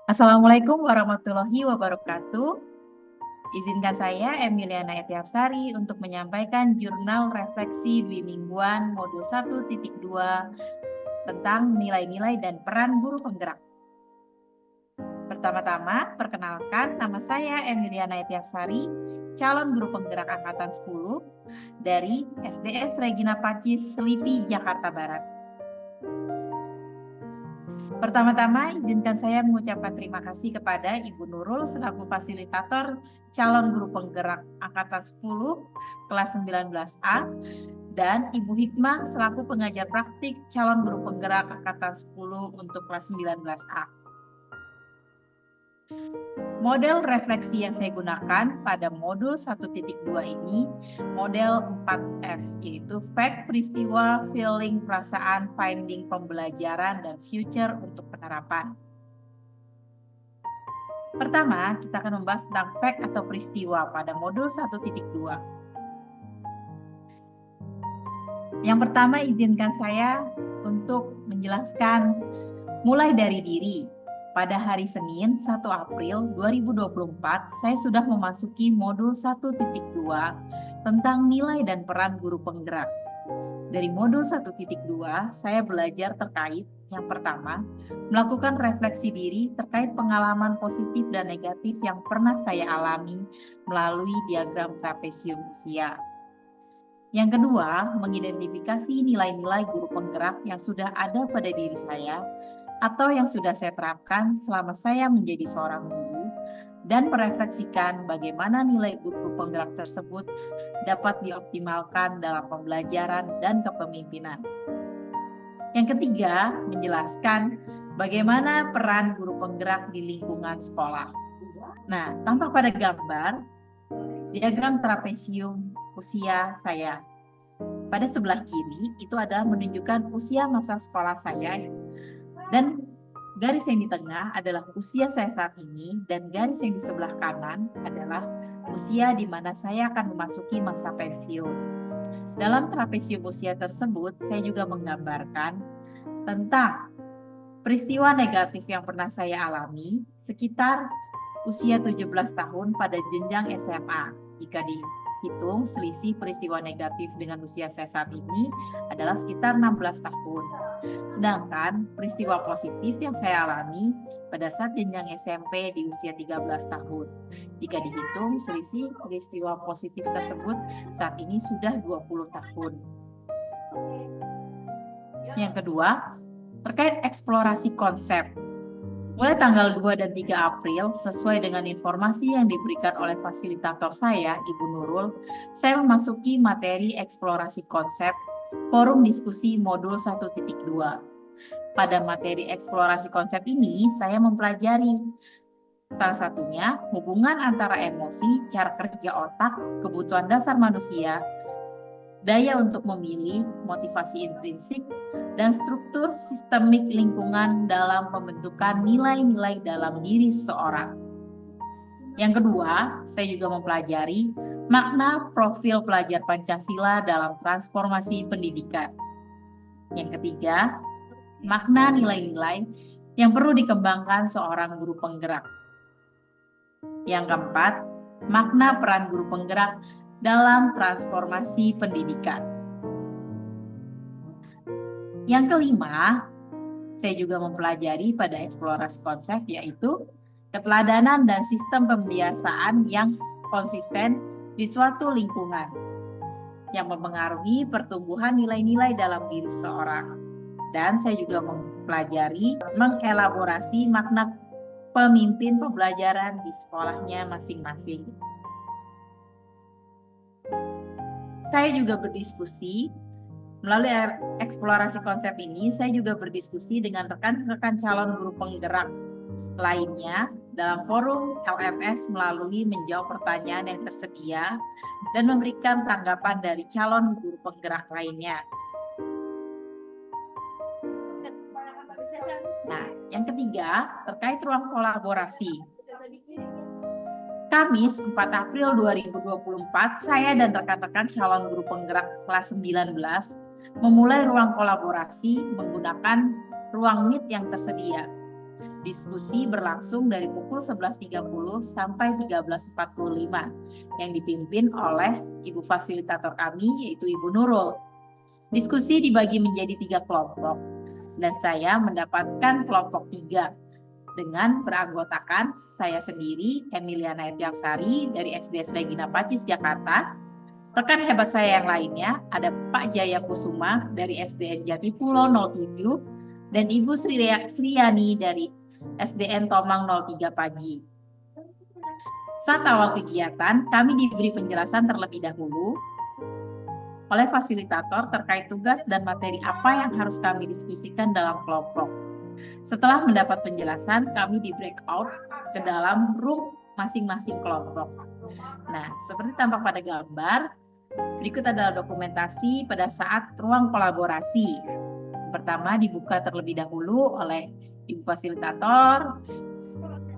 Assalamualaikum warahmatullahi wabarakatuh. Izinkan saya, Emiliana Etiapsari, untuk menyampaikan jurnal refleksi dwi mingguan modul 1.2 tentang nilai-nilai dan peran guru penggerak. Pertama-tama, perkenalkan, nama saya Emiliana Etiapsari, calon guru penggerak Angkatan 10 dari SDS Regina Pacis, Selipi, Jakarta Barat. Pertama-tama, izinkan saya mengucapkan terima kasih kepada Ibu Nurul selaku fasilitator calon guru penggerak Angkatan 10 kelas 19A dan Ibu Hikmah selaku pengajar praktik calon guru penggerak Angkatan 10 untuk kelas 19A. Model refleksi yang saya gunakan pada modul 1.2 ini model 4F, yaitu fact, peristiwa, feeling, perasaan, finding, pembelajaran, dan future untuk penerapan. Pertama, kita akan membahas tentang fact atau peristiwa pada modul 1.2. Yang pertama, izinkan saya untuk menjelaskan mulai dari diri. Pada hari Senin 1 April 2024, saya sudah memasuki modul 1.2 tentang nilai dan peran guru penggerak. Dari modul 1.2, saya belajar terkait yang pertama, melakukan refleksi diri terkait pengalaman positif dan negatif yang pernah saya alami melalui diagram trapesium usia. Yang kedua, mengidentifikasi nilai-nilai guru penggerak yang sudah ada pada diri saya atau yang sudah saya terapkan selama saya menjadi seorang guru dan merefleksikan bagaimana nilai guru penggerak tersebut dapat dioptimalkan dalam pembelajaran dan kepemimpinan. Yang ketiga, menjelaskan bagaimana peran guru penggerak di lingkungan sekolah. Nah, tampak pada gambar diagram trapesium usia saya. Pada sebelah kiri itu adalah menunjukkan usia masa sekolah saya dan garis yang di tengah adalah usia saya saat ini dan garis yang di sebelah kanan adalah usia di mana saya akan memasuki masa pensiun. Dalam trapesium usia tersebut, saya juga menggambarkan tentang peristiwa negatif yang pernah saya alami sekitar usia 17 tahun pada jenjang SMA. Jika dihitung selisih peristiwa negatif dengan usia saya saat ini adalah sekitar 16 tahun. Sedangkan peristiwa positif yang saya alami pada saat jenjang SMP di usia 13 tahun. Jika dihitung selisih peristiwa positif tersebut saat ini sudah 20 tahun. Yang kedua, terkait eksplorasi konsep. Mulai tanggal 2 dan 3 April, sesuai dengan informasi yang diberikan oleh fasilitator saya, Ibu Nurul, saya memasuki materi eksplorasi konsep forum diskusi modul 1.2. Pada materi eksplorasi konsep ini, saya mempelajari salah satunya hubungan antara emosi, cara kerja otak, kebutuhan dasar manusia, daya untuk memilih, motivasi intrinsik, dan struktur sistemik lingkungan dalam pembentukan nilai-nilai dalam diri seseorang. Yang kedua, saya juga mempelajari makna profil pelajar Pancasila dalam transformasi pendidikan. Yang ketiga, makna nilai-nilai yang perlu dikembangkan seorang guru penggerak. Yang keempat, makna peran guru penggerak dalam transformasi pendidikan. Yang kelima, saya juga mempelajari pada eksplorasi konsep yaitu keteladanan dan sistem pembiasaan yang konsisten di suatu lingkungan yang mempengaruhi pertumbuhan nilai-nilai dalam diri seseorang. Dan saya juga mempelajari mengelaborasi makna pemimpin pembelajaran di sekolahnya masing-masing. Saya juga berdiskusi melalui eksplorasi konsep ini, saya juga berdiskusi dengan rekan-rekan calon guru penggerak lainnya dalam forum LMS melalui menjawab pertanyaan yang tersedia dan memberikan tanggapan dari calon guru penggerak lainnya. Nah, yang ketiga, terkait ruang kolaborasi. Kamis 4 April 2024, saya dan rekan-rekan calon guru penggerak kelas 19 memulai ruang kolaborasi menggunakan ruang Meet yang tersedia. Diskusi berlangsung dari pukul 11.30 sampai 13.45 yang dipimpin oleh Ibu Fasilitator kami, yaitu Ibu Nurul. Diskusi dibagi menjadi 3 kelompok dan saya mendapatkan kelompok 3 dengan beranggotakan saya sendiri, Emiliana Etiapsari dari SDS Regina Pacis, Jakarta. Rekan hebat saya yang lainnya ada Pak Jaya Kusuma dari SDN Jatipulo 07 dan Ibu Sriyani dari SDN Tomang 03 Pagi. Saat awal kegiatan, kami diberi penjelasan terlebih dahulu oleh fasilitator terkait tugas dan materi apa yang harus kami diskusikan dalam kelompok. Setelah mendapat penjelasan, kami di breakout ke dalam room masing-masing kelompok. Nah, seperti tampak pada gambar, berikut adalah dokumentasi pada saat ruang kolaborasi. Pertama dibuka terlebih dahulu oleh Ibu Fasilitator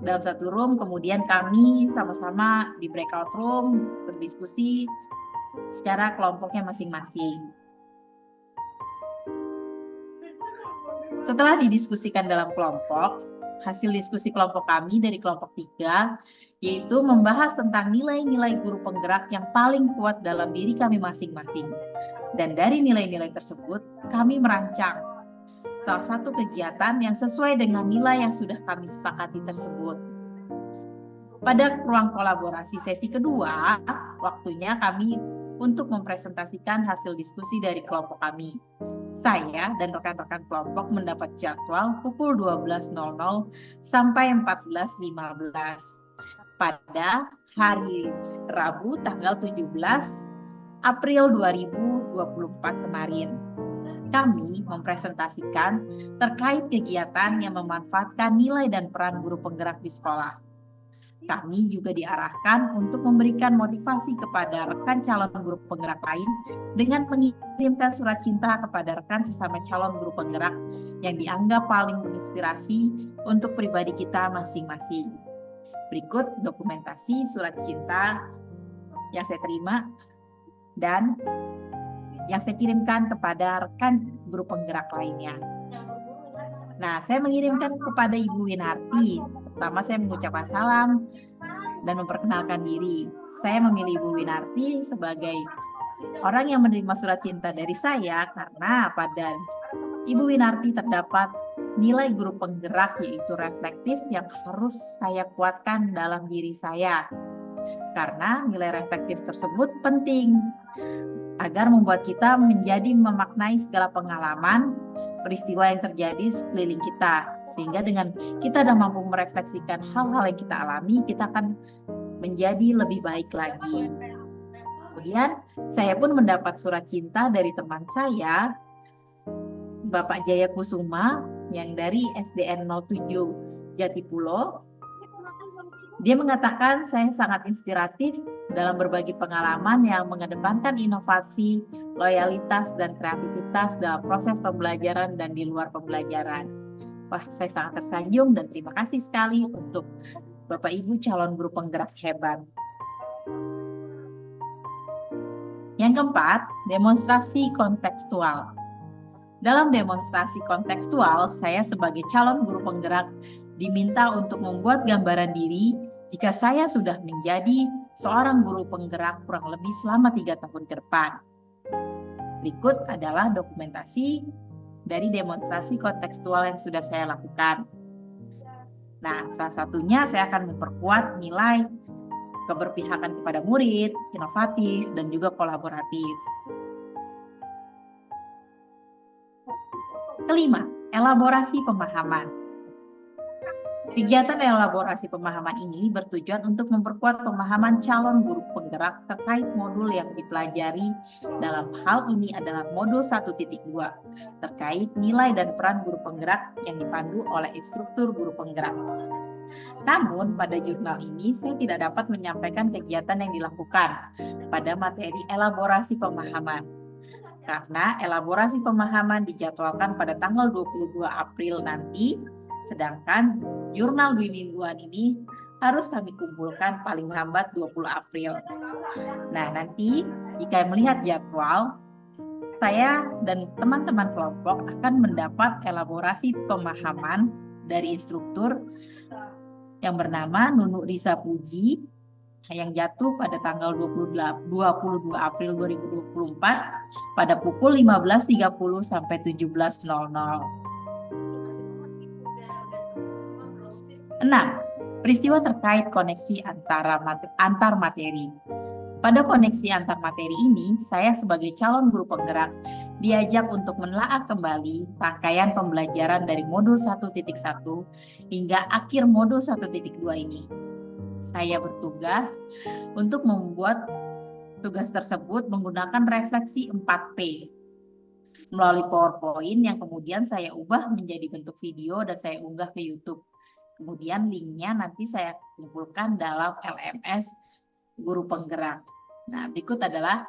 dalam satu room, kemudian kami sama-sama di breakout room berdiskusi secara kelompoknya masing-masing. Setelah didiskusikan dalam kelompok, hasil diskusi kelompok kami dari kelompok 3 yaitu membahas tentang nilai-nilai guru penggerak yang paling kuat dalam diri kami masing-masing. Dan dari nilai-nilai tersebut, kami merancang salah satu kegiatan yang sesuai dengan nilai yang sudah kami sepakati tersebut. Pada ruang kolaborasi sesi kedua, waktunya kami untuk mempresentasikan hasil diskusi dari kelompok kami. Saya dan rekan-rekan kelompok mendapat jadwal pukul 12.00 sampai 14.15 pada hari Rabu tanggal 17 April 2024 kemarin. Kami mempresentasikan terkait kegiatan yang memanfaatkan nilai dan peran guru penggerak di sekolah. Kami juga diarahkan untuk memberikan motivasi kepada rekan calon guru penggerak lain dengan mengirimkan surat cinta kepada rekan sesama calon guru penggerak yang dianggap paling menginspirasi untuk pribadi kita masing-masing. Berikut dokumentasi surat cinta yang saya terima dan yang saya kirimkan kepada rekan guru penggerak lainnya. Nah, saya mengirimkan kepada Ibu Winarti. Pertama saya mengucapkan salam dan memperkenalkan diri. Saya memilih Ibu Winarti sebagai orang yang menerima surat cinta dari saya karena pada Ibu Winarti terdapat nilai guru penggerak yaitu reflektif yang harus saya kuatkan dalam diri saya. Karena nilai reflektif tersebut penting agar membuat kita menjadi memaknai segala pengalaman, peristiwa yang terjadi sekeliling kita. Sehingga dengan kita sudah mampu merefleksikan hal-hal yang kita alami, kita akan menjadi lebih baik lagi. Kemudian saya pun mendapat surat cinta dari teman saya, Bapak Jaya Kusuma, yang dari SDN 07 Jatipulo. Dia mengatakan saya sangat inspiratif dalam berbagi pengalaman yang mengedepankan inovasi, loyalitas, dan kreativitas dalam proses pembelajaran dan di luar pembelajaran. Wah, saya sangat tersanjung dan terima kasih sekali untuk Bapak Ibu calon guru penggerak hebat. Yang keempat, demonstrasi kontekstual. Dalam demonstrasi kontekstual, saya sebagai calon guru penggerak diminta untuk membuat gambaran diri jika saya sudah menjadi seorang guru penggerak kurang lebih selama 3 tahun ke depan. Berikut adalah dokumentasi dari demonstrasi kontekstual yang sudah saya lakukan. Nah, salah satunya saya akan memperkuat nilai keberpihakan kepada murid, inovatif, dan juga kolaboratif. Kelima, elaborasi pemahaman. Kegiatan elaborasi pemahaman ini bertujuan untuk memperkuat pemahaman calon guru penggerak terkait modul yang dipelajari. Dalam hal ini adalah modul 1.2 terkait nilai dan peran guru penggerak yang dipandu oleh instruktur guru penggerak. Namun pada jurnal ini saya tidak dapat menyampaikan kegiatan yang dilakukan pada materi elaborasi pemahaman. Karena elaborasi pemahaman dijadwalkan pada tanggal 22 April nanti, sedangkan jurnal 2 mingguan ini harus kami kumpulkan paling lambat 20 April. Nah, nanti jika melihat jadwal, saya dan teman-teman kelompok akan mendapat elaborasi pemahaman dari instruktur yang bernama Nunu Risa Puji yang jatuh pada tanggal 22 April 2024 pada pukul 15.30 sampai 17.00. 6. Peristiwa terkait koneksi antar materi. Pada koneksi antar materi ini, saya sebagai calon guru penggerak diajak untuk menelaah kembali rangkaian pembelajaran dari modul 1.1 hingga akhir modul 1.2 ini. Saya bertugas untuk membuat tugas tersebut menggunakan refleksi 4P melalui PowerPoint yang kemudian saya ubah menjadi bentuk video dan saya unggah ke YouTube. Kemudian linknya nanti saya kumpulkan dalam LMS Guru Penggerak. Nah, berikut adalah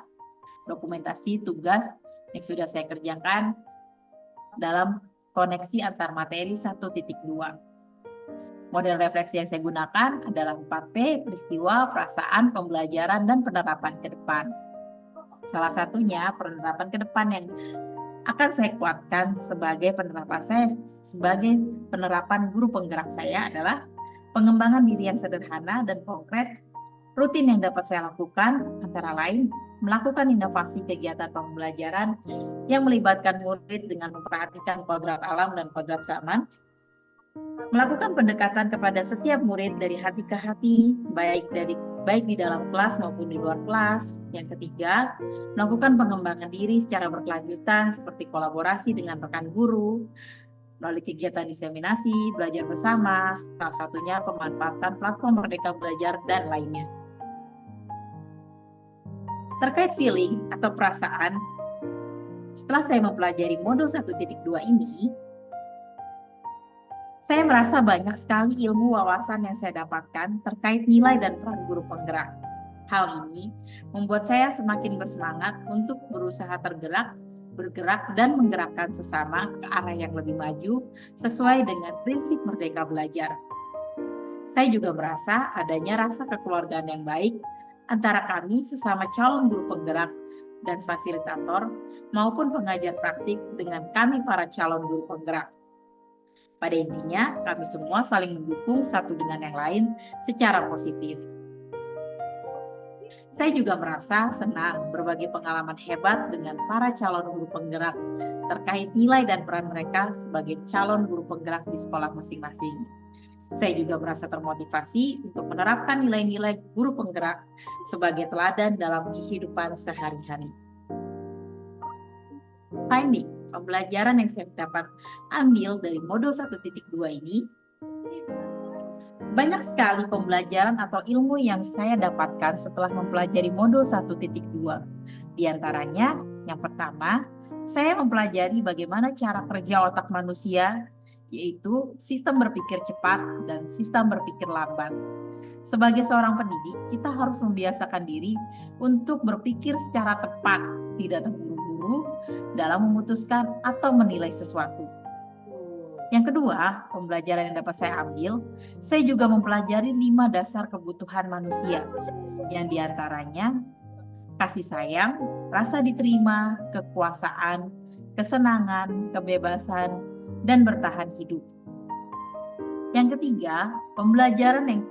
dokumentasi tugas yang sudah saya kerjakan dalam koneksi antar materi 1.2. Model refleksi yang saya gunakan adalah 4P, peristiwa, perasaan, pembelajaran, dan penerapan ke depan. Salah satunya penerapan ke depan yang akan saya kuatkan sebagai penerapan guru penggerak saya adalah pengembangan diri yang sederhana dan konkret. Rutin yang dapat saya lakukan antara lain melakukan inovasi kegiatan pembelajaran yang melibatkan murid dengan memperhatikan kodrat alam dan kodrat zaman, melakukan pendekatan kepada setiap murid dari hati ke hati, baik di dalam kelas maupun di luar kelas. Yang ketiga, melakukan pengembangan diri secara berkelanjutan seperti kolaborasi dengan rekan guru, melalui kegiatan diseminasi, belajar bersama, salah satunya pemanfaatan platform Merdeka Belajar, dan lainnya. Terkait feeling atau perasaan, setelah saya mempelajari modul 1.2 ini, saya merasa banyak sekali ilmu wawasan yang saya dapatkan terkait nilai dan peran guru penggerak. Hal ini membuat saya semakin bersemangat untuk berusaha bergerak, dan menggerakkan sesama ke arah yang lebih maju sesuai dengan prinsip Merdeka Belajar. Saya juga merasa adanya rasa kekeluargaan yang baik antara kami sesama calon guru penggerak dan fasilitator maupun pengajar praktik dengan kami para calon guru penggerak. Pada intinya, kami semua saling mendukung satu dengan yang lain secara positif. Saya juga merasa senang berbagi pengalaman hebat dengan para calon guru penggerak terkait nilai dan peran mereka sebagai calon guru penggerak di sekolah masing-masing. Saya juga merasa termotivasi untuk menerapkan nilai-nilai guru penggerak sebagai teladan dalam kehidupan sehari-hari. Finding pembelajaran yang saya dapat ambil dari modul 1.2 ini, banyak sekali pembelajaran atau ilmu yang saya dapatkan setelah mempelajari modul 1.2. Di antaranya, yang pertama, saya mempelajari bagaimana cara kerja otak manusia, yaitu sistem berpikir cepat dan sistem berpikir lambat. Sebagai seorang pendidik, kita harus membiasakan diri untuk berpikir secara tepat, tidak terburu-buru dalam memutuskan atau menilai sesuatu. Yang kedua, pembelajaran yang dapat saya ambil, saya juga mempelajari 5 dasar kebutuhan manusia, yang diantaranya kasih sayang, rasa diterima, kekuasaan, kesenangan, kebebasan, dan bertahan hidup. Yang ketiga, pembelajaran yang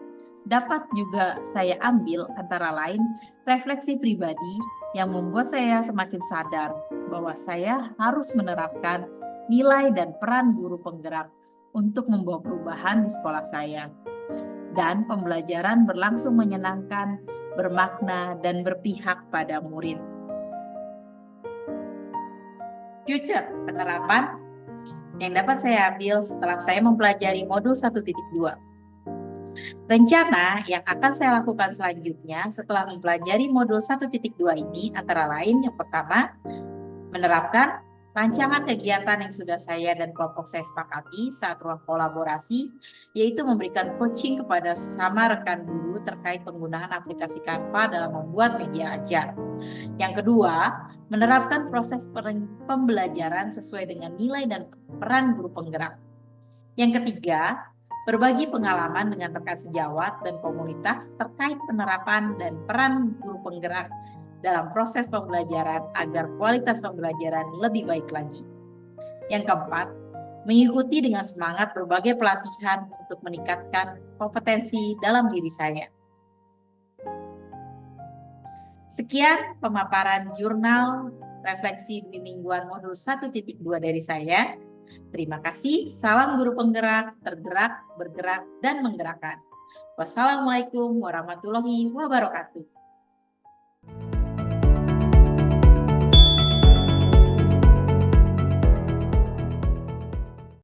dapat juga saya ambil antara lain refleksi pribadi yang membuat saya semakin sadar bahwa saya harus menerapkan nilai dan peran guru penggerak untuk membawa perubahan di sekolah saya. Dan pembelajaran berlangsung menyenangkan, bermakna, dan berpihak pada murid. Future penerapan yang dapat saya ambil setelah saya mempelajari modul 1.2. Rencana yang akan saya lakukan selanjutnya setelah mempelajari modul 1.2 ini antara lain yang pertama, menerapkan rancangan kegiatan yang sudah saya dan kelompok saya sepakati saat ruang kolaborasi, yaitu memberikan coaching kepada sesama rekan guru terkait penggunaan aplikasi Canva dalam membuat media ajar. Yang kedua, menerapkan proses pembelajaran sesuai dengan nilai dan peran guru penggerak. Yang ketiga, berbagi pengalaman dengan rekan sejawat dan komunitas terkait penerapan dan peran guru penggerak dalam proses pembelajaran agar kualitas pembelajaran lebih baik lagi. Yang keempat, mengikuti dengan semangat berbagai pelatihan untuk meningkatkan kompetensi dalam diri saya. Sekian pemaparan jurnal refleksi dwi mingguan modul 1.2 dari saya. Terima kasih, salam guru penggerak, tergerak, bergerak, dan menggerakkan. Wassalamualaikum warahmatullahi wabarakatuh.